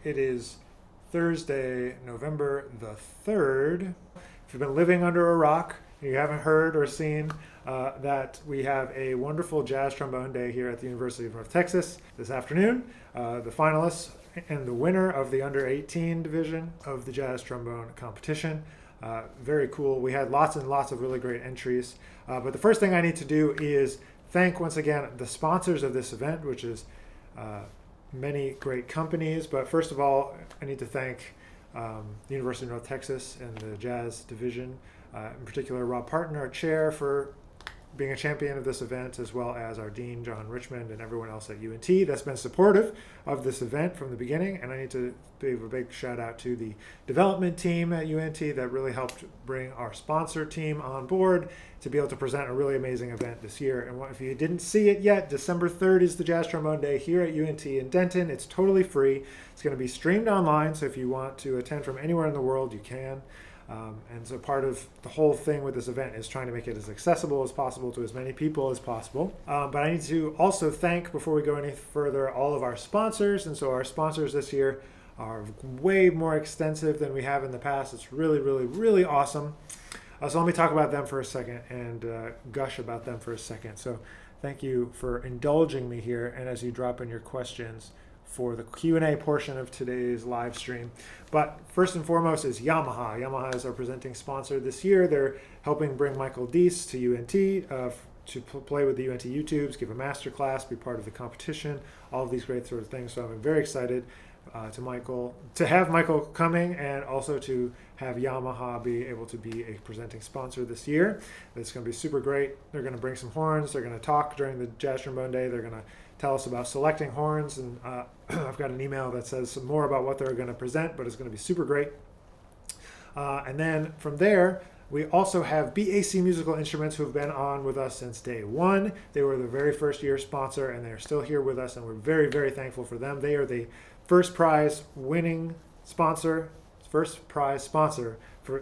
It is Thursday, November the 3rd. If you've been living under a rock and you haven't heard or seen that we have a wonderful jazz trombone day here at the University of North Texas this afternoon. The finalists and the winner of the under 18 division of the jazz trombone competition. Very cool. We had lots and lots of really great entries. But the first thing I need to do is thank once again the sponsors of this event, which is many great companies. But first of all, I need to thank the University of North Texas and the jazz division, in particular Rob Parton, our chair, for being a champion of this event, as well as our dean, John Richmond, and everyone else at UNT that's been supportive of this event from the beginning. And I need to give a big shout out to the development team at UNT that really helped bring our sponsor team on board to be able to present a really amazing event this year. And if you didn't see it yet, December 3rd is the Jazz Trombone Day here at UNT in Denton. It's totally free. It's going to be streamed online, so if you want to attend from anywhere in the world, you can. And so part of the whole thing with this event is trying to make it as accessible as possible to as many people as possible. But I need to also thank, before we go any further, all of our sponsors. And so our sponsors this year are way more extensive than we have in the past. It's really, really, really awesome. So let me talk about them for a second and gush about them for a second. So thank you for indulging me here. And as you drop in your questions for the Q&A portion of today's live stream. But first and foremost is Yamaha. Yamaha is our presenting sponsor this year. They're helping bring Michael Deese to UNT to play with the UNT YouTubes, give a master class, be part of the competition, all of these great sort of things. So I'm very excited to have Michael coming, and also to have Yamaha be able to be a presenting sponsor this year. It's going to be super great. They're going to bring some horns. They're going to talk during the Jazz Trombone Day. They're going to tell us about selecting horns, and I've got an email that says some more about what they're going to present, but it's going to be super great. And then from there, we also have BAC Musical Instruments, who have been on with us since day one. They were the very first year sponsor, and they're still here with us, and we're very, very thankful for them. They are the first prize sponsor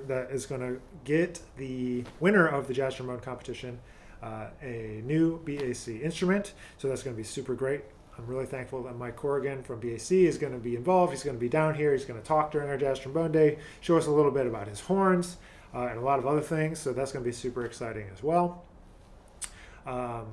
that is going to get the winner of the Jazz Trombone competition a new BAC instrument. So that's going to be super great. I'm really thankful that Mike Corrigan from BAC is going to be involved. He's going to be down here. He's going to talk during our Jazz Trombone Day, show us a little bit about his horns and a lot of other things. So that's going to be super exciting as well. And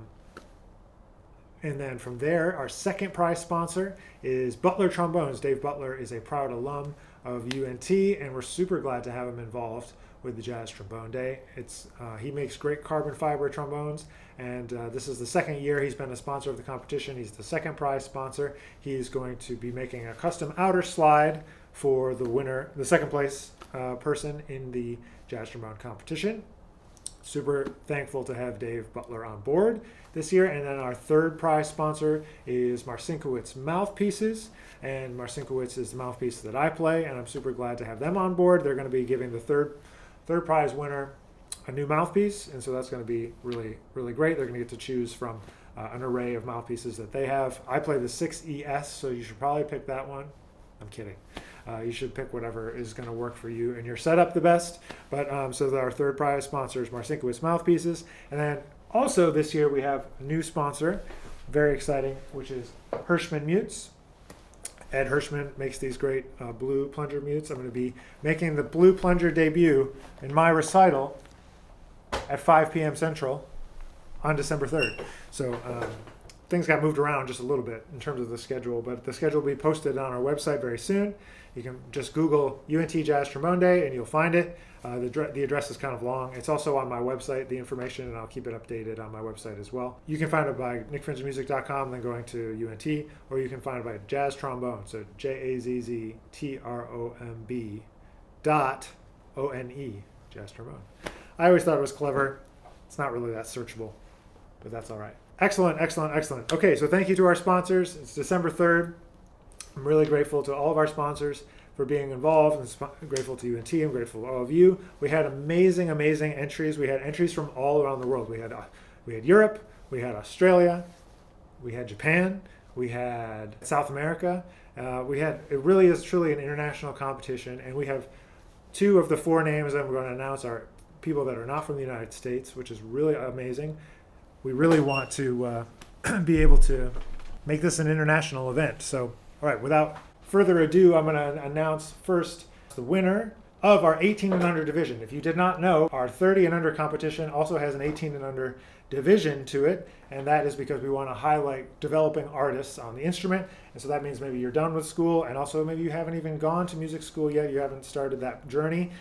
then from there, our second prize sponsor is Butler Trombones. Dave Butler is a proud alum of UNT, and we're super glad to have him involved with the Jazz Trombone Day. He makes great carbon fiber trombones, and this is the second year he's been a sponsor of the competition. He's the second prize sponsor. He's going to be making a custom outer slide for the winner, the second place person in the Jazz Trombone competition. Super thankful to have Dave Butler on board this year. And then our third prize sponsor is Marcinkiewicz Mouthpieces. And Marcinkiewicz is the mouthpiece that I play, and I'm super glad to have them on board. They're going to be giving the third prize winner a new mouthpiece, and so that's going to be really, really great. They're going to get to choose from an array of mouthpieces that they have. I play the 6ES, so you should probably pick that one. I'm kidding. You should pick whatever is going to work for you and your setup the best. But so our third prize sponsor is Marcinkiewicz Mouthpieces. And then also this year we have a new sponsor, very exciting, which is Hirschman Mutes. Ed Hirschman makes these great blue plunger mutes. I'm going to be making the blue plunger debut in my recital at 5 p.m. Central on December 3rd. So things got moved around just a little bit in terms of the schedule, but the schedule will be posted on our website very soon. You can just Google UNT Jazz Trombone Day and you'll find it. The address is kind of long. It's also on my website, the information, and I'll keep it updated on my website as well. You can find it by nickfinzermusic.com, then going to UNT, or you can find it by Jazz Trombone, so JAZZTROMB.ONE, Jazz Trombone. I always thought it was clever. It's not really that searchable, but that's all right. Excellent, excellent, excellent. Okay, so thank you to our sponsors. It's December 3rd. I'm really grateful to all of our sponsors for being involved, and grateful to UNT. I'm grateful to all of you. We had amazing, amazing entries. We had entries from all around the world. We had Europe, we had Australia, we had Japan, we had South America. It really is truly an international competition, and we have 2 of the 4 names that I'm going to announce are people that are not from the United States, which is really amazing. We really want to be able to make this an international event. So, all right, without further ado, I'm going to announce first the winner of our 18 and under division. If you did not know, our 30 and under competition also has an 18 and under division to it, and that is because we want to highlight developing artists on the instrument. And so that means maybe you're done with school, and also maybe you haven't even gone to music school yet, you haven't started that journey.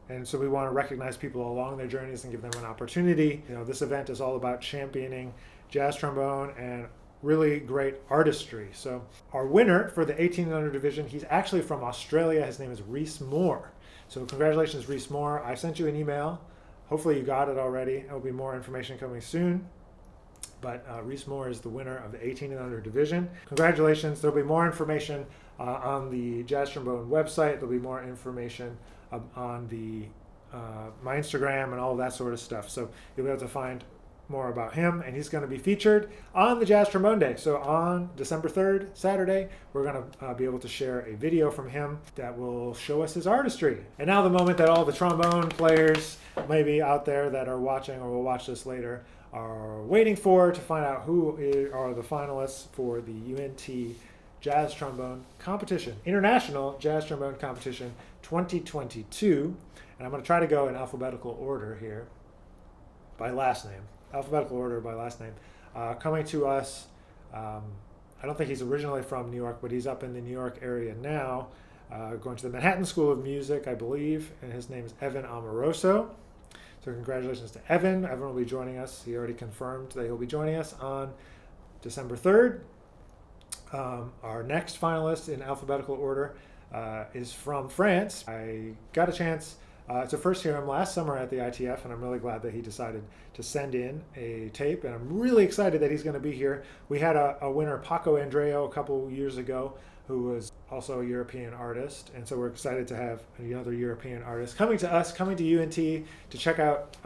And so we want to recognize people along their journeys and give them an opportunity. This event is all about championing jazz trombone and really great artistry. So our winner for the 18 and under division, he's actually from Australia. His name is Reese Moore. So congratulations, Reese Moore. I sent you an email. Hopefully you got it already. There'll be more information coming soon. But Reese Moore is the winner of the 18 and under division. Congratulations. There'll be more information on the Jazz Trombone website. There'll be more information on the my Instagram and all of that sort of stuff. So you'll be able to find more about him, and he's going to be featured on the Jazz Trombone Day. So on December 3rd, Saturday, we're going to be able to share a video from him that will show us his artistry. And now the moment that all the trombone players maybe out there that are watching or will watch this later are waiting for, to find out who are the finalists for the UNT Jazz Trombone Competition, International Jazz Trombone Competition 2022. And I'm going to try to go in alphabetical order here by last name. Alphabetical order by last name. Coming to us, I don't think he's originally from New York, but he's up in the New York area now, going to the Manhattan School of Music, I believe, and his name is Evan Amoroso. So congratulations to Evan. Evan will be joining us. He already confirmed that he'll be joining us on December 3rd. Our next finalist in alphabetical order is from France. I got a chance to first hear him last summer at the ITF, and I'm really glad that he decided to send in a tape, and I'm really excited that he's going to be here. We had a winner, Paco Andreo, a couple years ago, who was also a European artist, and so we're excited to have another European artist coming to us, coming to UNT to check out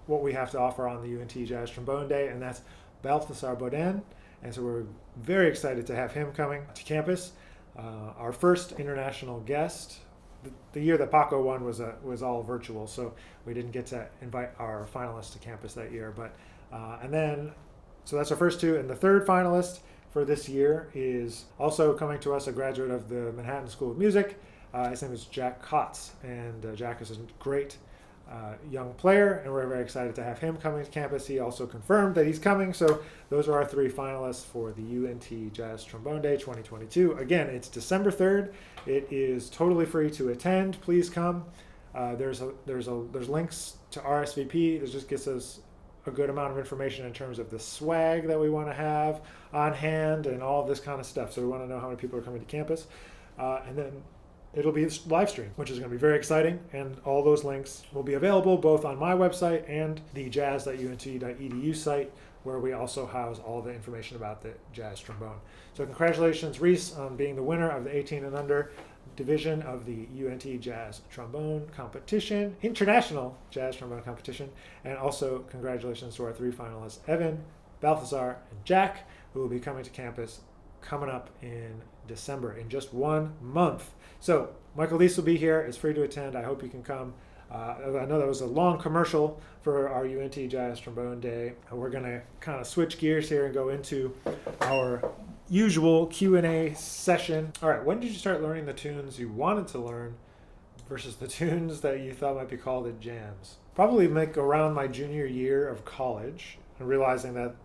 what we have to offer on the UNT Jazz Trombone Day, and that's Balthasar Baudin, and so we're very excited to have him coming to campus. Our first international guest. The year that Paco won was all virtual, so we didn't get to invite our finalists to campus that year. But so that's our first two, and the third finalist for this year is also coming to us, a graduate of the Manhattan School of Music. His name is Jack Kotz, and Jack is a great young player, and we're very excited to have him coming to campus. He also confirmed that he's coming, so those are our three finalists for the UNT Jazz Trombone Day 2022. Again, it's December 3rd. It is totally free to attend. Please come. There's links to RSVP. This just gets us a good amount of information in terms of the swag that we want to have on hand and all of this kind of stuff. So we want to know how many people are coming to campus, and then it'll be live streamed, which is going to be very exciting, and all those links will be available both on my website and the jazz.unt.edu site, where we also house all the information about the jazz trombone. So congratulations, Reese, on being the winner of the 18 and under division of the UNT Jazz Trombone Competition, International Jazz Trombone Competition, and also congratulations to our three finalists, Evan, Balthasar, and Jack, who will be coming to campus coming up in December, in just 1 month. So Michael Leese will be here. It's free to attend. I hope you can come. I know that was a long commercial for our UNT Jazz Trombone Day. We're going to kind of switch gears here and go into our usual Q&A session. All right, when did you start learning the tunes you wanted to learn versus the tunes that you thought might be called at jams? Probably around my junior year of college, and realizing that,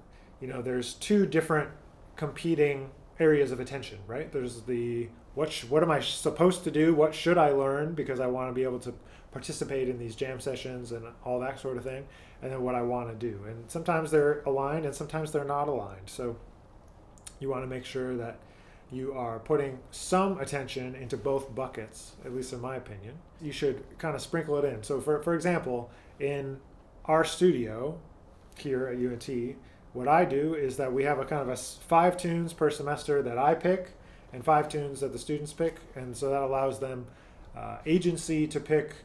there's two different competing areas of attention, right? There's the what am I supposed to do? What should I learn? Because I want to be able to participate in these jam sessions and all that sort of thing. And then what I want to do. And sometimes they're aligned and sometimes they're not aligned. So you want to make sure that you are putting some attention into both buckets, at least in my opinion. You should kind of sprinkle it in. So for example, in our studio here at UNT, what I do is that we have a kind of 5 tunes per semester that I pick and 5 tunes that the students pick. And so that allows them agency to pick.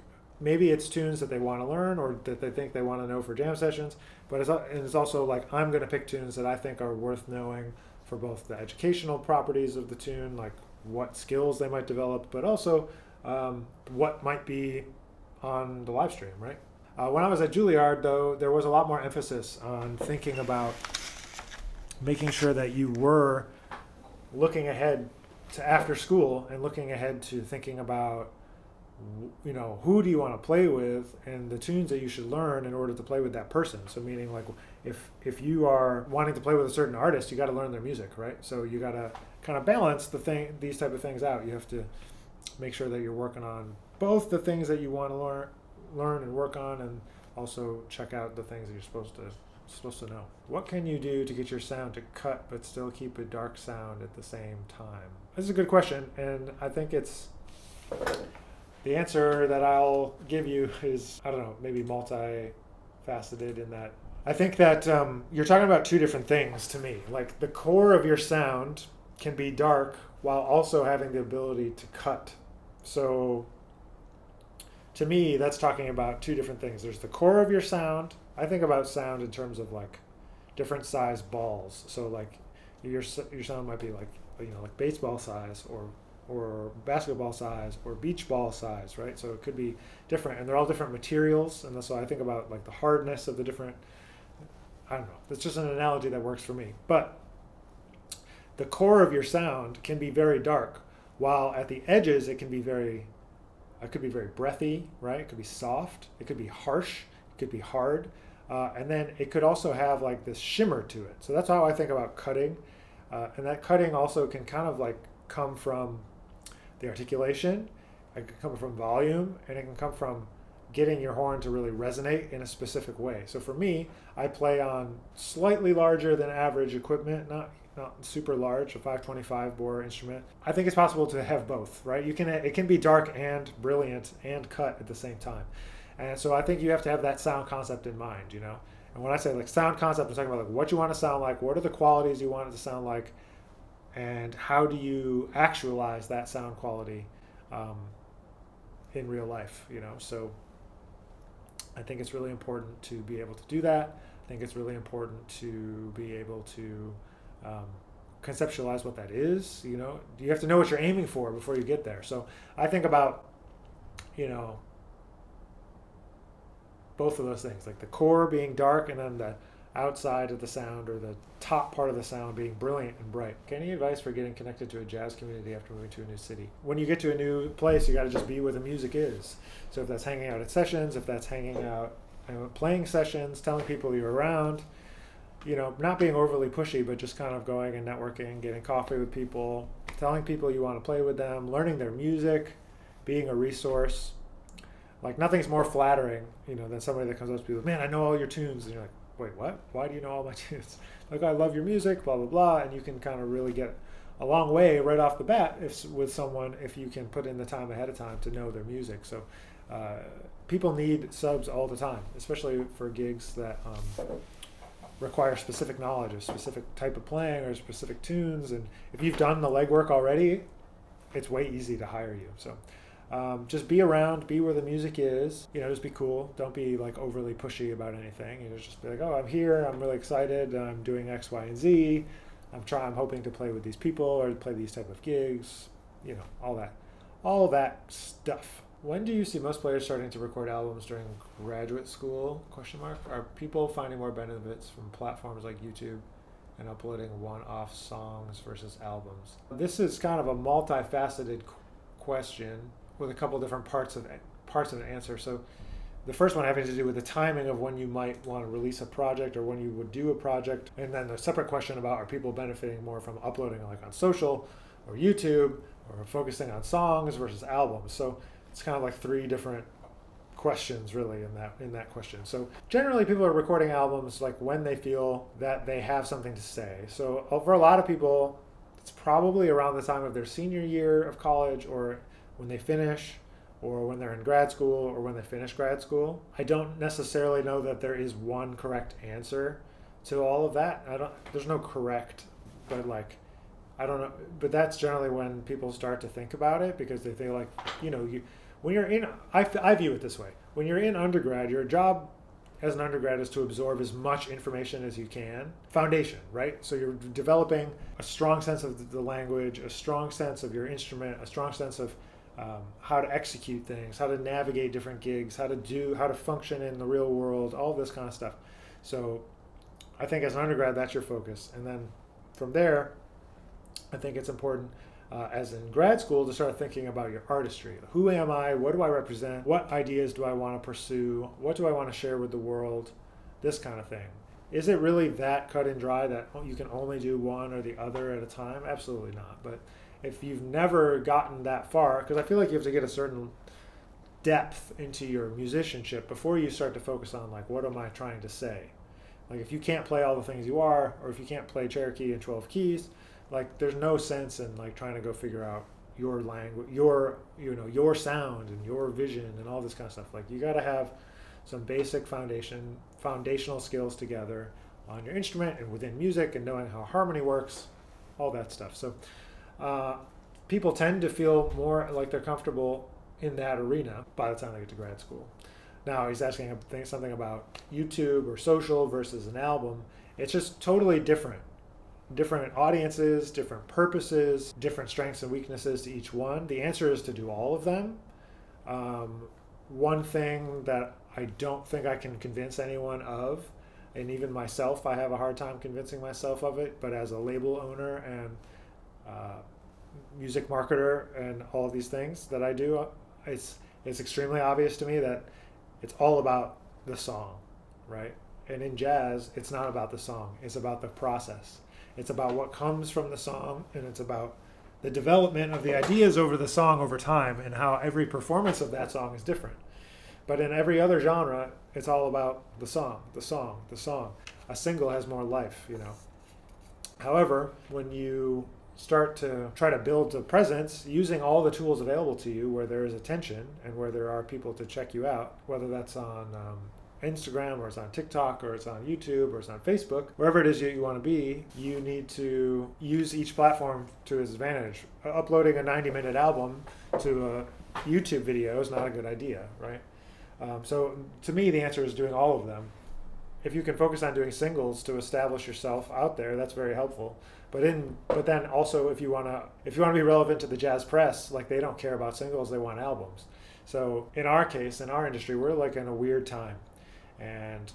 Maybe it's tunes that they want to learn or that they think they want to know for jam sessions. But it's also like, I'm going to pick tunes that I think are worth knowing for both the educational properties of the tune, like what skills they might develop, but also what might be on the live stream, right? When I was at Juilliard, though, there was a lot more emphasis on thinking about making sure that you were looking ahead to after school and looking ahead to thinking about, who do you want to play with and the tunes that you should learn in order to play with that person. So meaning like if you are wanting to play with a certain artist, you got to learn their music, right? So you got to kind of balance these type of things out. You have to make sure that you're working on both the things that you want to learn and work on, and also check out the things that you're supposed to know. What can you do to get your sound to cut but still keep a dark sound at the same time? This is a good question, and I think the answer that I'll give you is, I don't know, maybe multifaceted in that. I think that you're talking about two different things to me. Like the core of your sound can be dark while also having the ability to cut. So to me, that's talking about two different things. There's the core of your sound. I think about sound in terms of like different size balls. So like your sound might be like, like baseball size or basketball size or beach ball size, right? So it could be different, and they're all different materials. And so I think about like the hardness of the different, I don't know. That's just an analogy that works for me. But the core of your sound can be very dark, while at the edges it could be very breathy, right? It could be soft. It could be harsh. It could be hard. And then it could also have like this shimmer to it. So that's how I think about cutting. And that cutting also can kind of like come from the articulation. It can come from volume, and it can come from getting your horn to really resonate in a specific way. So for me, I play on slightly larger than average equipment, not super large, a 525 bore instrument. I think it's possible to have both, right? It can be dark and brilliant and cut at the same time. And so I think you have to have that sound concept in mind, And when I say like sound concept, I'm talking about like what you want to sound like, what are the qualities you want it to sound like, and how do you actualize that sound quality in real life, So I think it's really important to be able to do that. I think it's really important to be able to conceptualize what that is. You have to know what you're aiming for before you get there. So I think about, both of those things, like the core being dark and then the outside of the sound or the top part of the sound being brilliant and bright. Any advice for getting connected to a jazz community after moving to a new city? When you get to a new place, you got to just be where the music is. So if that's hanging out at sessions, if that's hanging out, playing sessions, telling people you're around, not being overly pushy, but just kind of going and networking, getting coffee with people, telling people you want to play with them, learning their music, being a resource. Like nothing's more flattering, than somebody that comes up to you, man, I know all your tunes. And you're like, wait, what? Why do you know all my tunes? Like, I love your music, blah, blah, blah. And you can kind of really get a long way right off the bat with someone if you can put in the time ahead of time to know their music. So people need subs all the time, especially for gigs that require specific knowledge, a specific type of playing or specific tunes. And if you've done the legwork already, it's way easy to hire you. So just be around, be where the music is, just be cool. Don't be like overly pushy about anything. Just be like, oh, I'm here, I'm really excited, I'm doing X, Y, and Z. I'm hoping to play with these people or play these type of gigs, all that stuff. When do you see most players starting to record albums during graduate school? ? Are people finding more benefits from platforms like YouTube and uploading one-off songs versus albums? This is kind of a multifaceted question with a couple different parts of an answer. So the first one having to do with the timing of when you might want to release a project or when you would do a project. And then the separate question about, are people benefiting more from uploading like on social or YouTube or focusing on songs versus albums? So it's kind of like three different questions really in that question. So generally people are recording albums like when they feel that they have something to say. So for a lot of people, it's probably around the time of their senior year of college or when they finish or when they're in grad school or when they finish grad school. I don't necessarily know that there is one correct answer to all of that. There's no correct, but like, I don't know, but that's generally when people start to think about it because they feel like, when you're in, I view it this way. When you're in undergrad, your job as an undergrad is to absorb as much information as you can. Foundation, right? So you're developing a strong sense of the language, a strong sense of your instrument, a strong sense of how to execute things, how to navigate different gigs, how to function in the real world, all this kind of stuff. So I think as an undergrad, that's your focus. And then from there, I think it's important as in grad school, to start thinking about your artistry. Who am I? What do I represent? What ideas do I want to pursue? What do I want to share with the world? This kind of thing. Is it really that cut and dry that you can only do one or the other at a time? Absolutely not. But if you've never gotten that far, because I feel like you have to get a certain depth into your musicianship before you start to focus on, like, what am I trying to say? Like, if you can't play all the things you are, or if you can't play Cherokee in 12 keys, like, there's no sense in like trying to go figure out your language, your sound and your vision and all this kind of stuff. Like, you got to have some basic foundational skills together on your instrument and within music, and knowing how harmony works, all that stuff. So people tend to feel more like they're comfortable in that arena by the time they get to grad school. Now, he's asking something about YouTube or social versus an album. It's just totally different. Different audiences, different purposes, different strengths and weaknesses to each one. The answer is to do all of them. One thing that I don't think I can convince anyone of, and even myself, I have a hard time convincing myself of it, but as a label owner and music marketer and all of these things that I do, it's extremely obvious to me that it's all about the song, right? And in jazz, it's not about the song. It's about the process. It's about what comes from the song, and it's about the development of the ideas over the song over time, and how every performance of that song is different. But in every other genre, it's all about the song, the song, the song. A single has more life, However, when you start to try to build a presence using all the tools available to you, where there is attention and where there are people to check you out, whether that's on Instagram, or it's on TikTok, or it's on YouTube, or it's on Facebook, wherever it is you want to be, you need to use each platform to its advantage. Uploading a 90-minute album to a YouTube video is not a good idea, right? So to me, the answer is doing all of them. If you can focus on doing singles to establish yourself out there, that's very helpful. But then also, if you want to be relevant to the jazz press, like, they don't care about singles, they want albums. So in our case, in our industry, we're like in a weird time. And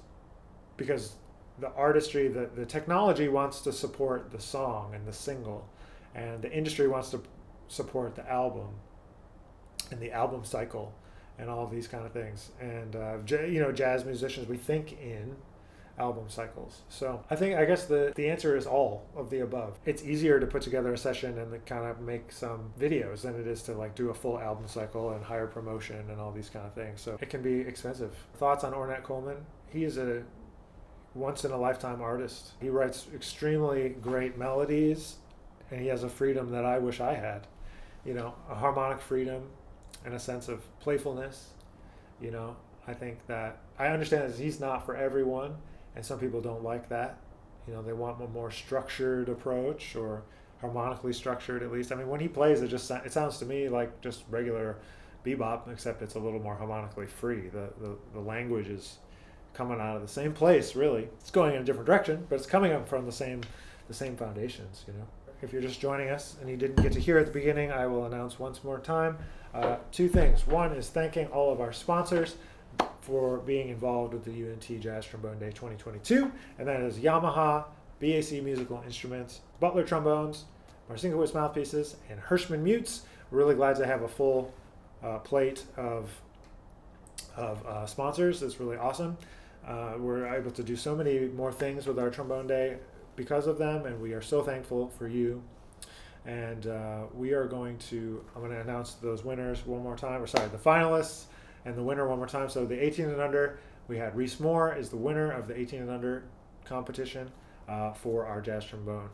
because the artistry, the technology wants to support the song and the single, and the industry wants to support the album and the album cycle and all of these kind of things. And jazz musicians, we think in album cycles. So I guess the answer is all of the above. It's easier to put together a session and kind of make some videos than it is to like do a full album cycle and hire promotion and all these kind of things. So it can be expensive. Thoughts on Ornette Coleman? He is a once in a lifetime artist. He writes extremely great melodies, and he has a freedom that I wish I had. A harmonic freedom and a sense of playfulness. I think that I understand that he's not for everyone. And some people don't like that. They want a more structured approach, or harmonically structured at least. I mean, when he plays, it sounds to me like just regular bebop, except it's a little more harmonically free. The language is coming out of the same place, really. It's going in a different direction, but it's coming up from the same foundations, If you're just joining us and you didn't get to hear at the beginning, I will announce once more time. Two things. One is thanking all of our sponsors for being involved with the UNT Jazz Trombone Day 2022, and that is Yamaha, BAC Musical Instruments, Butler Trombones, Marcinkiewicz Mouthpieces, and Hirschman Mutes. We're really glad to have a full plate of sponsors. It's really awesome. We're able to do so many more things with our Trombone Day because of them, and we are so thankful for you. And I'm going to announce those winners one more time, the finalists and the winner one more time. So the 18 and under, we had Reese Moore is the winner of the 18 and under competition for our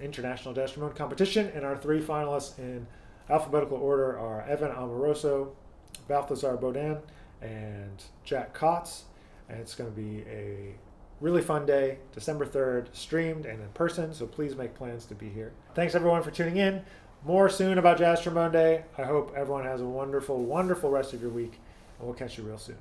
International Jazz Trombone competition. And our three finalists in alphabetical order are Evan Amoroso, Balthazar Baudin, and Jack Kotz. And it's going to be a really fun day, December 3rd, streamed and in person, so please make plans to be here. Thanks everyone for tuning in. More soon about Jazz Trombone Day. I hope everyone has a wonderful, wonderful rest of your week, and we'll catch you real soon.